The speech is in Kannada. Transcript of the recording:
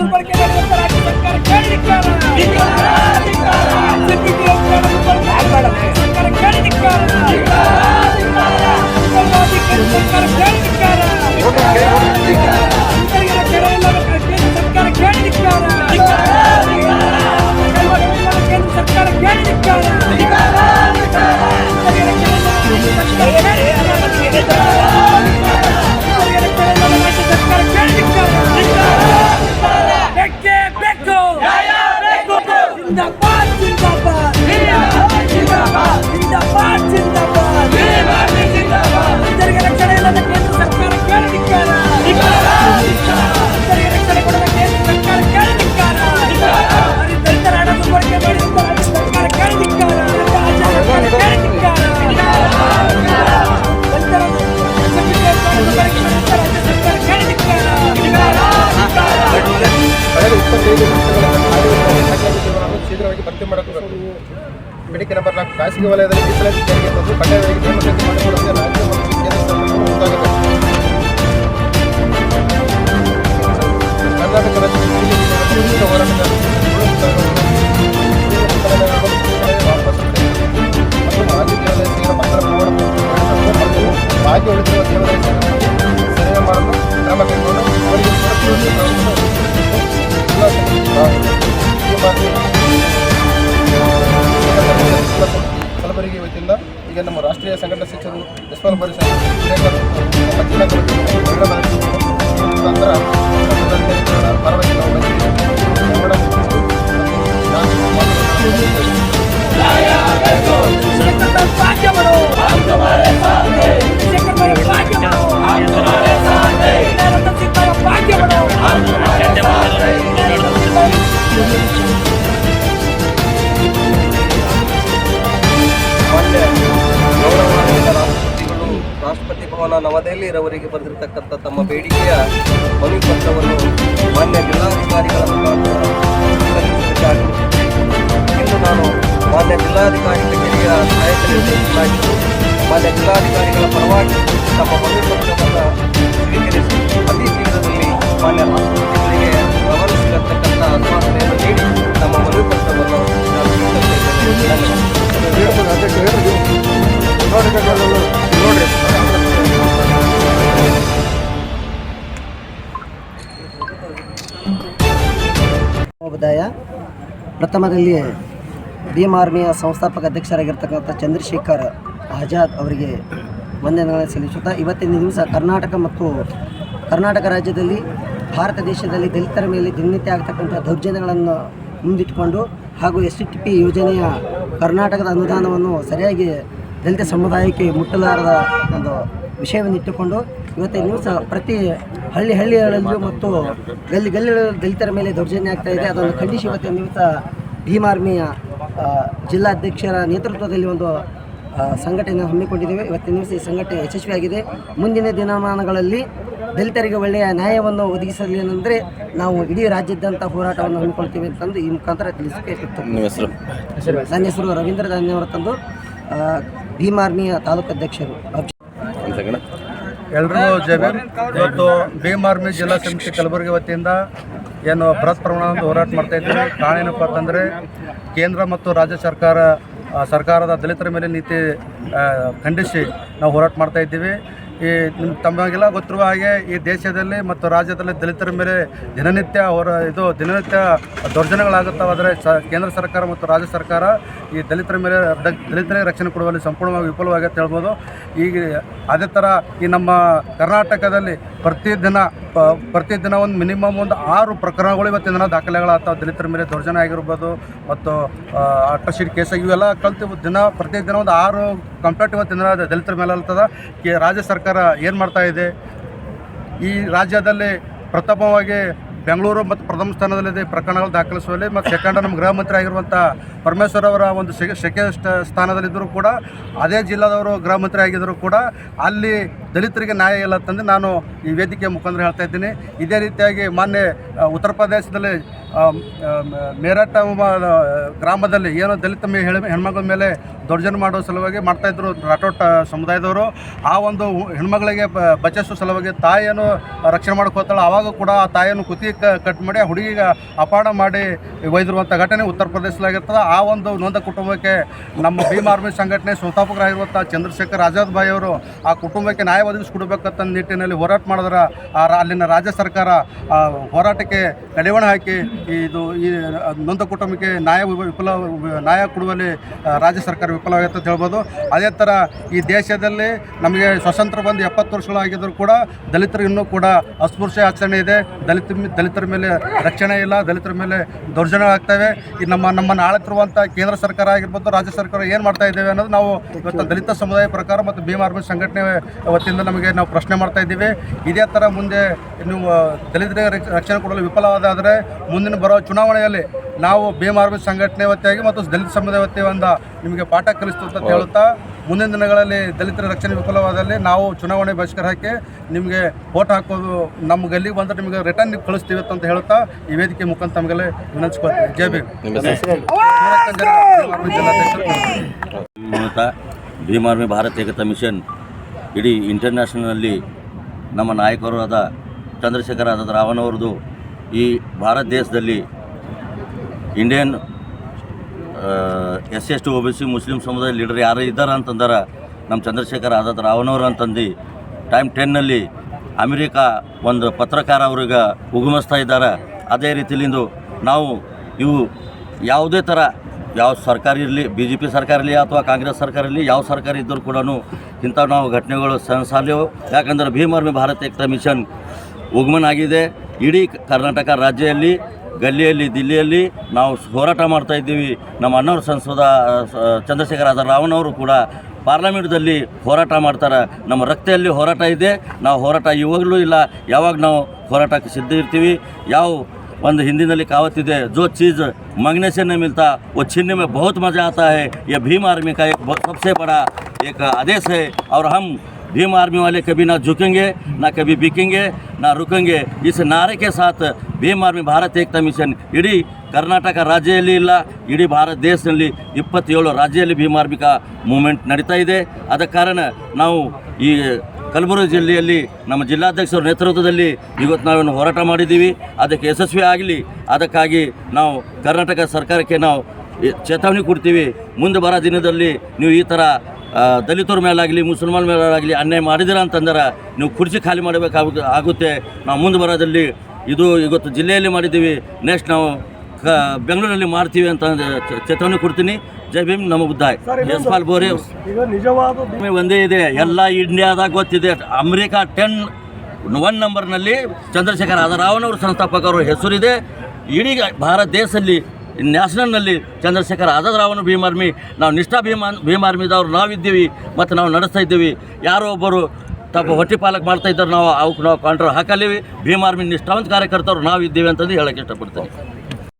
ದುರ್ಬಳಕೆ ಮಾಡಿದಂತ ರಾಜ್ಯ ಸರ್ಕಾರ ಕೇಳಿದಿಕ್ಕಾರ ಸರ್ಕಾರ ಕೇಳಿದಿಕ್ಕಾರ ಸರ್ಕಾರ ಕೇಳಿದಿಕ್ಕಾರ ಸರ್ಕಾರ ಕೇಳಿದಿಕ್ಕಾರ ಸರ್ಕಾರ ಕೇಳಿದಿಕ್ಕಾರ ಬೇಕೇ ಬೇಕು ಜಿಂದಾಬಾದ್ ಜಿಂದಾಬಾದ್ ಜಿಂದಾಬಾದ್ ಜಿಂದಾಬಾದ್ ರೈತರಿಗೆ ರಕ್ಷಣೆ ಇಲ್ಲದ ಕೇಂದ್ರ ಸರ್ಕಾರ ಕೇಳಿದಿಕ್ಕಾರ ರೈತರಿಗೆ ರಕ್ಷಣೆ ಕೊಡದ ಕೇಂದ್ರ ಸರ್ಕಾರ ಕೇಳಿದಿಕ್ಕಾರ ದಲಿತರ ಹಣ ದುರ್ಬಳಕೆ ಮಾಡಿದಂತ ರಾಜ್ಯ ಸರ್ಕಾರ ಕೇಳಿದಿಕ್ಕಾರ ಕೇಳಿದಿಕ್ಕಾರ ಕಳೆದ 25 ವರ್ಷಗಳ ಶೀಘ್ರವಾಗಿ ಭರ್ತಿ ಮಾಡಬೇಕು. ಬೇಡಿಕೆ ನಂಬರ್ 4 ಖಾಸಗಿ ವಲಯದಲ್ಲಿ ಮೀಸಲಾತಿ ಜಾರಿಗೆ ತಂದು ಕಡ್ಡಾಯವಾಗಿ ನೇಮಕಾತಿ ಮಾಡಿಕೊಳ್ಳುವಂತೆ ರಾಜ್ಯ ಮತ್ತು ಕೇಂದ್ರ ಸರ್ಕಾರಗಳು ಮುಂದಾಗಿದೆ. ಕರ್ನಾಟಕ ರಾಜ್ಯ ಹೋರಾಟದ ಮತ್ತು ಮಾಜಿ ದೇವಾಲಯ ಮಕ್ಕಳ ಬಾಕಿ ಉಳಿದಿರುವ ದೇವಾಲಯ ಸೇವೆ ಮಾಡಲು ಕ್ರಮ ಕೈಗೊಂಡು ಅವರಿಗೆ ಕಲಬುರಗಿ ವತಿಯಿಂದ ಈಗ ನಮ್ಮ ರಾಷ್ಟ್ರೀಯ ಸಂಘಟನಾ ಶಿಕ್ಷಕರು ಯಶವಂತ ಪರಿಸರ ಮುಖಾಂತರ ಪರವಾಗಿ ರಾಷ್ಟ್ರಪತಿ ಭವನ ನವದೆಹಲಿಯವರಿಗೆ ಬರೆದಿರತಕ್ಕಂಥ ತಮ್ಮ ಬೇಡಿಕೆಯ ಮನವಿ ಪತ್ರವನ್ನು ಮಾನ್ಯ ಜಿಲ್ಲಾಧಿಕಾರಿಗಳ ಮುಖಾಂತರ ಇಂದು ನಾನು ಮಾನ್ಯ ಜಿಲ್ಲಾಧಿಕಾರಿ ಕಚೇರಿಯ ಸಹಾಯಕ ನಿರ್ದೇಶಕರಾಗಿದ್ದು ಮಾನ್ಯ ಜಿಲ್ಲಾಧಿಕಾರಿಗಳ ಪರವಾಗಿ ತಮ್ಮ ಮನವಿ ಪತ್ರವನ್ನು ಸ್ವೀಕರಿಸಿ ಅತಿ ಶೀಘ್ರದಲ್ಲಿ ಮಾನ್ಯ ರಾಷ್ಟ್ರಪತಿಗಳಿಗೆ ಗಮನಿಸಿರತಕ್ಕಂಥ ಆಶ್ವಾಸನೆಯನ್ನು ನೀಡಿ ನಮ್ಮ ಮನವಿ ಪತ್ರವನ್ನು ನಾನು ಸಮುದಾಯ ಪ್ರಥಮದಲ್ಲಿ ಭೀಮ್ ಆರ್ಮಿಯ ಸಂಸ್ಥಾಪಕ ಅಧ್ಯಕ್ಷರಾಗಿರ್ತಕ್ಕಂಥ ಚಂದ್ರಶೇಖರ್ ಆಜಾದ್ ಅವರಿಗೆ ವಂದನೆಗಳನ್ನು ಸಲ್ಲಿಸುತ್ತಾ ಇವತ್ತಿನ ದಿವಸ ಕರ್ನಾಟಕ ರಾಜ್ಯದಲ್ಲಿ ಭಾರತ ದೇಶದಲ್ಲಿ ದಲಿತರ ಮೇಲೆ ದಿನನಿತ್ಯ ಆಗ್ತಕ್ಕಂಥ ದೌರ್ಜನ್ಯಗಳನ್ನು ಮುಂದಿಟ್ಟುಕೊಂಡು ಹಾಗೂ STP ಯೋಜನೆಯ ಕರ್ನಾಟಕದ ಅನುದಾನವನ್ನು ಸರಿಯಾಗಿ ದಲಿತ ಸಮುದಾಯಕ್ಕೆ ಮುಟ್ಟಲಾರದ ಒಂದು ವಿಷಯವನ್ನು ಇಟ್ಟುಕೊಂಡು ಇವತ್ತಿನ ದಿವಸ ಪ್ರತಿ ಹಳ್ಳಿಗಳಲ್ಲೂ ಮತ್ತು ಗಲ್ಲಿ ದಲಿತರ ಮೇಲೆ ದೌರ್ಜನ್ಯ ಆಗ್ತಾ ಇದೆ. ಅದನ್ನು ಖಂಡಿಸಿ ಇವತ್ತಿನ ದಿವಸ ಭೀಮ್ ಆರ್ಮಿಯ ಜಿಲ್ಲಾಧ್ಯಕ್ಷರ ನೇತೃತ್ವದಲ್ಲಿ ಒಂದು ಸಂಘಟನೆ ಹಮ್ಮಿಕೊಂಡಿದ್ದೇವೆ. ಇವತ್ತಿನ ದಿವಸ ಈ ಸಂಘಟನೆ ಯಶಸ್ವಿಯಾಗಿದೆ. ಮುಂದಿನ ದಿನಮಾನಗಳಲ್ಲಿ ದಲಿತರಿಗೆ ಒಳ್ಳೆಯ ನ್ಯಾಯವನ್ನು ಒದಗಿಸಲೇನೆಂದರೆ ನಾವು ಇಡೀ ರಾಜ್ಯಾದ್ಯಂತ ಹೋರಾಟವನ್ನು ಹಮ್ಮಿಕೊಳ್ತೀವಿ ಅಂತಂದು ಈ ಮುಖಾಂತರ ತಿಳಿಸಕ್ಕೆ ನನ್ನ ಹೆಸರು ರವೀಂದ್ರ ಧಾನ್ಯವರ ತಂದು ಭೀಮ್ ಆರ್ಮಿಯ ತಾಲೂಕು ಅಧ್ಯಕ್ಷರು. ಎಲ್ರಿಗೂ ಜೈಭೀಮ್. ಇವತ್ತು ಭೀಮ್ ಆರ್ಮಿ ಜಿಲ್ಲಾ ಸಮಿತಿ ಕಲಬುರಗಿ ವತಿಯಿಂದ ಏನು ಬೃಹತ್ ಪ್ರಮಾಣದ ಹೋರಾಟ ಮಾಡ್ತಾ ಇದ್ದೀವಿ. ಕಾರಣ ಏನಪ್ಪ ಅಂತಂದರೆ ಕೇಂದ್ರ ಮತ್ತು ರಾಜ್ಯ ಸರ್ಕಾರದ ದಲಿತರ ಮೇಲೆ ನೀತಿ ಖಂಡಿಸಿ ನಾವು ಹೋರಾಟ ಮಾಡ್ತಾ ಇದ್ದೀವಿ. ತಮಗೆಲ್ಲ ಗೊತ್ತಿರುವ ಹಾಗೆ ಈ ದೇಶದಲ್ಲಿ ಮತ್ತು ರಾಜ್ಯದಲ್ಲಿ ದಲಿತರ ಮೇಲೆ ದಿನನಿತ್ಯ ದೌರ್ಜನ್ಯಗಳಾಗುತ್ತವಾದರೆ ಕೇಂದ್ರ ಸರ್ಕಾರ ಮತ್ತು ರಾಜ್ಯ ಸರ್ಕಾರ ಈ ದಲಿತರಿಗೆ ರಕ್ಷಣೆ ಕೊಡುವಲ್ಲಿ ಸಂಪೂರ್ಣವಾಗಿ ವಿಫಲವಾಗಿ ಅಂತ ಹೇಳ್ಬೋದು. ಈಗ ಅದೇ ಥರ ಈ ನಮ್ಮ ಕರ್ನಾಟಕದಲ್ಲಿ ಪ್ರತಿದಿನ ಒಂದು ಮಿನಿಮಮ್ 6 ಪ್ರಕರಣಗಳು ಇವತ್ತಿನ ದಿನ ದಾಖಲೆಗಳಾಗ್ತಾವೆ. ದಲಿತರ ಮೇಲೆ ದೌರ್ಜನ್ಯ ಆಗಿರ್ಬೋದು ಮತ್ತು ಅಟ್ರಾಸಿಟಿ ಕೇಸ್ ಇವೆಲ್ಲ ಪ್ರತಿದಿನ ಒಂದು 6 ಕಂಪ್ಲೇಂಟ್ ಇವತ್ತಿನ ದಲಿತರ ಮೇಲೆ ಆಗ್ತದೆ. ರಾಜ್ಯ ಸರ್ಕಾರ ಏನು ಮಾಡ್ತಾ ಇದೆ? ಈ ರಾಜ್ಯದಲ್ಲಿ ಪ್ರಥಮವಾಗಿ ಬೆಂಗಳೂರು ಮತ್ತು ಪ್ರಥಮ ಸ್ಥಾನದಲ್ಲಿದೆ ಪ್ರಕರಣಗಳು ದಾಖಲಿಸುವಲ್ಲಿ. ಮತ್ತು ಸೆಕೆಂಡ್ ನಮ್ಮ ಗೃಹ ಮಂತ್ರಿ ಆಗಿರುವಂಥ ಪರಮೇಶ್ವರ್ ಅವರ ಒಂದು ಸೆಕೆಂಡ್ ಸ್ಥಾನದಲ್ಲಿದ್ದರೂ ಕೂಡ ಅದೇ ಜಿಲ್ಲಾದವರು ಗೃಹ ಮಂತ್ರಿ ಆಗಿದ್ದರೂ ಕೂಡ ಅಲ್ಲಿ ದಲಿತರಿಗೆ ನ್ಯಾಯ ಇಲ್ಲ ಅಂತಂದು ನಾನು ಈ ವೇದಿಕೆ ಮುಖಾಂತರ ಹೇಳ್ತಾ ಇದ್ದೀನಿ. ಇದೇ ರೀತಿಯಾಗಿ ಮಾನ್ಯ ಉತ್ತರ ಪ್ರದೇಶದಲ್ಲಿ ಮೇರಠ ಗ್ರಾಮದಲ್ಲಿ ಏನೋ ದಲಿತ ಹೆಣ್ಮಕ್ಳ ಮೇಲೆ ದೌರ್ಜನ್ಯ ಮಾಡೋ ಸಲುವಾಗಿ ಮಾಡ್ತಾಯಿದ್ರು ರಾಠೋಡ್ ಸಮುದಾಯದವರು. ಆ ಒಂದು ಹೆಣ್ಮಗಳಿಗೆ ಬಚಾಯಿಸೋ ಸಲುವಾಗಿ ತಾಯಿಯನ್ನು ರಕ್ಷಣೆ ಮಾಡ್ಕೋತಾಳೆ. ಆವಾಗ ಕೂಡ ಆ ತಾಯಿಯನ್ನು ಕುತ್ತಿಗೆ ಕಟ್ ಮಾಡಿ ಆ ಹುಡುಗಿಗೆ ಅಪಹರಣ ಮಾಡಿ ಒಯ್ದಿರುವಂಥ ಘಟನೆ ಉತ್ತರ ಪ್ರದೇಶದಾಗಿರ್ತದೆ. ಆ ಒಂದು ನೊಂದ ಕುಟುಂಬಕ್ಕೆ ನಮ್ಮ ಭೀಮ್ ಆರ್ಮಿ ಸಂಘಟನೆ ಸಂಸ್ಥಾಪಕರಾಗಿರುವಂಥ ಚಂದ್ರಶೇಖರ್ ಆಜಾದ್ ಭಾಯಿ ಅವರು ಆ ಕುಟುಂಬಕ್ಕೆ ನ್ಯಾಯ ಒದಗಿಸಿಕೊಡ್ಬೇಕಂತ ನಿಟ್ಟಿನಲ್ಲಿ ಹೋರಾಟ ಮಾಡಿದ್ರೆ ಅಲ್ಲಿನ ರಾಜ್ಯ ಸರ್ಕಾರ ಹೋರಾಟಕ್ಕೆ ಕಡಿವಾಣ ಹಾಕಿ ಈ ನೊಂದ ಕುಟುಂಬಕ್ಕೆ ನ್ಯಾಯ ಕೊಡುವಲ್ಲಿ ರಾಜ್ಯ ಸರ್ಕಾರ ವಿಫಲವಾಗುತ್ತೆ ಅಂತ ಹೇಳ್ಬೋದು. ಅದೇ ಥರ ಈ ದೇಶದಲ್ಲಿ ನಮಗೆ ಸ್ವಾತಂತ್ರ್ಯ ಬಂದು 70 ವರ್ಷಗಳಾಗಿದ್ದರೂ ಕೂಡ ದಲಿತರು ಇನ್ನೂ ಕೂಡ ಅಸ್ಪೃಶ್ಯ ಆಚರಣೆ ಇದೆ. ದಲಿತರ ಮೇಲೆ ರಕ್ಷಣೆ ಇಲ್ಲ, ದಲಿತರ ಮೇಲೆ ದೌರ್ಜನ್ಯ ಆಗ್ತವೆ. ಈ ನಮ್ಮನ್ನು ಆಳುತ್ತಿರುವಂಥ ಕೇಂದ್ರ ಸರ್ಕಾರ ಆಗಿರ್ಬೋದು, ರಾಜ್ಯ ಸರ್ಕಾರ ಏನು ಮಾಡ್ತಾ ಇದ್ದೇವೆ ಅನ್ನೋದು ನಾವು ಇವತ್ತು ದಲಿತ ಸಮುದಾಯ ಪ್ರಕಾರ ಮತ್ತು ಭೀಮ್ ಆರ್ಮಿ ಸಂಘಟನೆ ವತಿಯಿಂದ ನಾವು ಪ್ರಶ್ನೆ ಮಾಡ್ತಾ ಇದ್ದೀವಿ. ಇದೇ ಥರ ಮುಂದೆ ನೀವು ದಲಿತರಿಗೆ ರಕ್ಷಣೆ ಕೊಡಲು ವಿಫಲವಾದರೆ ಮುಂದಿನ ಬರೋ ಚುನಾವಣೆಯಲ್ಲಿ ನಾವು ಭೀಮ್ ಆರ್ಮಿ ಸಂಘಟನೆ ವತಿಯಾಗಿ ಮತ್ತು ದಲಿತ ಸಮುದಾಯ ವತಿಯಿಂದ ನಿಮಗೆ ಪಾಠ ಕಲಿಸ್ತು ಅಂತ ಹೇಳುತ್ತಾ, ಮುಂದಿನ ದಿನಗಳಲ್ಲಿ ದಲಿತರ ರಕ್ಷಣೆ ವಿಫಲವಾದಲ್ಲಿ ನಾವು ಚುನಾವಣೆ ಬಹಿಷ್ಕಾರ ಹಾಕಿ ನಿಮಗೆ ವೋಟ್ ಹಾಕೋದು ನಮ್ಮ ಗಲ್ಲಿಗೆ ಬಂದರೆ ನಿಮಗೆ ರಿಟರ್ನ್ ಕಳಿಸ್ತೀವಿ ಅಂತ ಹೇಳುತ್ತಾ ಈ ವೇದಿಕೆ ಮುಖಾಂತರ ತಮಗೆಲ್ಲ ವಿನಂತಿಸ್ಕೊಳ್ತೀವಿ. ಜೈ ಭೀಮ್. ಭೀಮ್ ಆರ್ಮಿ ಭಾರತ್ ಏಕತಾ ಮಿಷನ್ ಇಡೀ ಇಂಟರ್ನ್ಯಾಷನಲ್ನಲ್ಲಿ ನಮ್ಮ ನಾಯಕರಾದ ಚಂದ್ರಶೇಖರ್ ಆಜಾದ್ ರಾವಣವ್ರದ್ದು ಈ ಭಾರತ ದೇಶದಲ್ಲಿ ಇಂಡಿಯನ್ SC/ST OBC ಮುಸ್ಲಿಂ ಸಮುದಾಯ ಲೀಡರ್ ಯಾರು ಇದ್ದಾರೆ ಅಂತಂದ್ರೆ ನಮ್ಮ ಚಂದ್ರಶೇಖರ್ ಆಜಾದ್ ರಾವಣವ್ರು ಅಂತಂದು ಟೈಮ್ 10ನಲ್ಲಿ ಅಮೆರಿಕಾ ಒಂದು ಪತ್ರಕಾರ ಅವ್ರಿಗೆ ಉಗಮಿಸ್ತಾ ಇದ್ದಾರೆ. ಅದೇ ರೀತಿಲಿಂದು ನಾವು ಇವು ಯಾವುದೇ ಥರ ಯಾವ ಸರ್ಕಾರ ಇರಲಿ, BJP ಸರ್ಕಾರ ಇರಲಿ ಅಥವಾ ಕಾಂಗ್ರೆಸ್ ಸರ್ಕಾರ ಇರಲಿ, ಯಾವ ಸರ್ಕಾರ ಇದ್ದರೂ ಕೂಡ ಇಂಥ ನಾವು ಘಟನೆಗಳು ಸಹಿಸಲೇವು. ಯಾಕಂದರೆ ಭೀಮ್ ಆರ್ಮಿ ಭಾರತ್ ಏಕತಾ ಮಿಷನ್ ಉಗಮನ ಆಗಿದೆ. ಇಡೀ ಕರ್ನಾಟಕ ರಾಜ್ಯದಲ್ಲಿ ಗಲ್ಲಿಯಲ್ಲಿ ದಿಲ್ಲಿಯಲ್ಲಿ ನಾವು ಹೋರಾಟ ಮಾಡ್ತಾಯಿದ್ದೀವಿ. ನಮ್ಮ ಅಣ್ಣವ್ರ ಸಂಸದ ಚಂದ್ರಶೇಖರ್ ಆಜಾದ್ ರಾವಣವರು ಕೂಡ ಪಾರ್ಲಿಮೆಂಟ್ದಲ್ಲಿ ಹೋರಾಟ ಮಾಡ್ತಾರೆ. ನಮ್ಮ ರಕ್ತದಲ್ಲಿ ಹೋರಾಟ ಇದೆ. ನಾವು ಹೋರಾಟ ಇವಾಗಲೂ ಇಲ್ಲ, ಯಾವಾಗ ನಾವು ಹೋರಾಟಕ್ಕೆ ಸಿದ್ಧ ಇರ್ತೀವಿ. ಯಾವ ಒಂದು ಹಿಂದಿನಲ್ಲಿ ಕಾವತ್ತಿದೆ, जो चीज़ मांगने से नहीं मिलता वो छीनने में बहुत मज़ा आता है. ये भीम आर्मी का एक सबसे बड़ा एक आदेश है और हम भीम आर्मी वाले कभी ना झुकेंगे, ना कभी बिकेंगे, ना रुकेंगे. इस नारे के साथ भीಮ್ ಆರ್ಮಿ ಭಾರತ್ ಏಕತಾ ಮಿಷನ್ ಇಡೀ ಕರ್ನಾಟಕ ರಾಜ್ಯದಲ್ಲಿ ಇಲ್ಲ, ಇಡೀ ಭಾರತ ದೇಶದಲ್ಲಿ 27 ರಾಜ್ಯದಲ್ಲಿ ಭೀಮ್ ಆರ್ಮಿ ಮೂವ್ಮೆಂಟ್ ನಡೀತಾ ಇದೆ. ಆದ ಕಾರಣ ನಾವು ಈ ಕಲಬುರಗಿ ಜಿಲ್ಲೆಯಲ್ಲಿ ನಮ್ಮ ಜಿಲ್ಲಾಧ್ಯಕ್ಷರ ನೇತೃತ್ವದಲ್ಲಿ ಇವತ್ತು ನಾವೇನು ಹೋರಾಟ ಮಾಡಿದ್ದೀವಿ. ಅದಕ್ಕೆ ಯಶಸ್ವಿ ಆಗಲಿ, ಅದಕ್ಕಾಗಿ ನಾವು ಕರ್ನಾಟಕ ಸರ್ಕಾರಕ್ಕೆ ನಾವು ಚೇತಾವಣೆ ಕೊಡ್ತೀವಿ. ಮುಂದೆ ಬರೋ ದಿನದಲ್ಲಿ ನೀವು ಈ ಥರ ದಲಿತರ ಮೇಲಾಗಲಿ ಮುಸಲ್ಮಾನ ಮೇಲಾಗಲಿ ಅನ್ಯಾಯ ಮಾಡಿದಿರ ಅಂತಂದ್ರೆ ನೀವು ಕುರ್ಚಿ ಖಾಲಿ ಮಾಡಬೇಕಾಗುತ್ತೆ. ನಾವು ಮುಂದೆ ಬರೋದಲ್ಲಿ ಇದು ಇವತ್ತು ಜಿಲ್ಲೆಯಲ್ಲಿ ಮಾಡಿದ್ದೀವಿ, ನೆಕ್ಸ್ಟ್ ನಾವು ಬೆಂಗಳೂರಲ್ಲಿ ಮಾಡ್ತೀವಿ ಅಂತ ಚೇತಾವಣೆ ಕೊಡ್ತೀನಿ. ಜೈ ಭೀಮ್, ನಮ ಬುದ್ಧಾಯ್. ಯಶ್ಪಾಲ್ ಬೋರೆ ಒಂದೇ ಇದೆ, ಎಲ್ಲ ಇಂಡಿಯಾದಾಗ ಗೊತ್ತಿದೆ. ಅಮೆರಿಕಾ 1 ನಂಬರ್ನಲ್ಲಿ ಚಂದ್ರಶೇಖರ್ ಆಜಾದ್ ರಾವಣವ್ರ ಸಂಸ್ಥಾಪಕರ ಹೆಸರಿದೆ. ಇಡೀ ಭಾರತ ದೇಶದಲ್ಲಿ ನ್ಯಾಷನಲ್ನಲ್ಲಿ ಚಂದ್ರಶೇಖರ್ ಆಜಾದ್ ರಾವಣ ಭೀಮ್ ಆರ್ಮಿ, ನಾವು ನಿಷ್ಠಾ ಭೀಮ್ ಆರ್ಮಿದವ್ರು ನಾವಿದ್ದೀವಿ ಮತ್ತು ನಾವು ನಡೆಸ್ತಾ ಇದ್ದೀವಿ. ಯಾರೋ ಒಬ್ಬರು ತಮ್ಮ ಹೊಟ್ಟೆ ಪಾಲಕ್ ಮಾಡ್ತಾ ಇದ್ದಾರೆ, ನಾವು ಅವಕ್ಕೆ ನಾವು ಕಾಂಟ್ರ ಹಾಕಲಿವಿ. ಭೀಮ್ ಆರ್ಮಿ ನಿಷ್ಠಾವಂತ ಕಾರ್ಯಕರ್ತರು ನಾವಿದ್ದೀವಿ ಅಂತಂದು ಹೇಳೋಕ್ಕೆ ಇಷ್ಟಪಡ್ತೀನಿ.